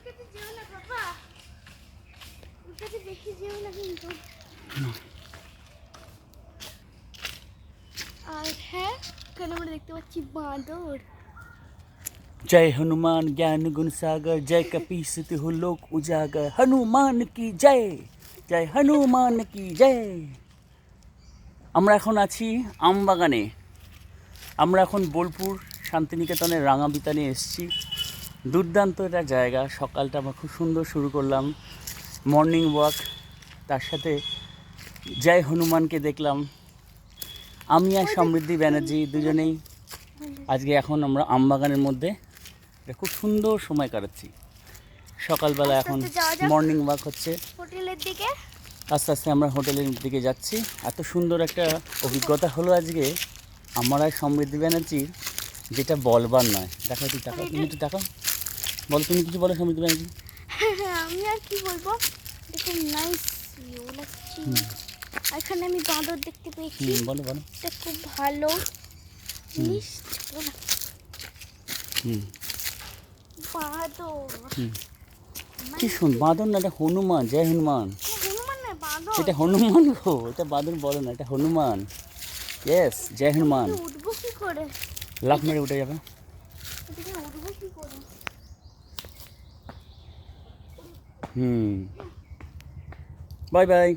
কাছে যেও না বাবা, ওর কাছে বেশি যেও না কিন্তু। আর হ্যাঁ, এখানে আমরা দেখতে পাচ্ছি বাঁদর। जय हनुमान ज्ञान गुण सागर जय कपीसति हो लोक उजागर हनुमान की जय जय हनुमान की जय। আমরা এখন আছি আমবাগানে। আমরা এখন বোলপুর শান্তিনিকেতনের রাঙাবিতানে এসেছি। দুর্দান্ত একটা জায়গা। সকালটা আমরা খুব সুন্দর শুরু করলাম, মর্নিং ওয়াক। তার সাথে জয় হনুমানকে দেখলাম। আমি আর সমৃদ্ধি ব্যানার্জি দুজনেই আজকে এখন আমরা আমবাগানের মধ্যে একটা খুব সুন্দর সময় কাটাচ্ছি। সকালবেলা এখন মর্নিং ওয়াক হচ্ছে, হোটেলের দিকে আস্তে আস্তে আমরা হোটেলের দিকে যাচ্ছি। এত সুন্দর একটা অভিজ্ঞতা হলো আজকে আমার আর সমৃদ্ধি ব্যানার্জির, যেটা বলবার নয়। দেখাও, তুই টাকা, তুমি একটু টাকা বলো, তুমি কিছু বলো সমৃদ্ধি ব্যানার্জি। আমি আর কি বলবো, দেখুন নাইস ভিউ লাগছে। এখানে আমি বাঁদর দেখতে পেয়েছি, বলো বলো। এটা খুব ভালো জিনিস। বাঁদর কি শুন, বাঁদর না, এটা হনুমান। জয় হনুমান। হনুমান না বাঁদর, এটা হনুমান গো, এটা বাঁদর বলো না, এটা হনুমান। ইয়েস, জয় হনুমান। উঠবো কি করে? লাফ মেরে উঠে যাবে। এদিকে উঠবো কি করে? Bye bye.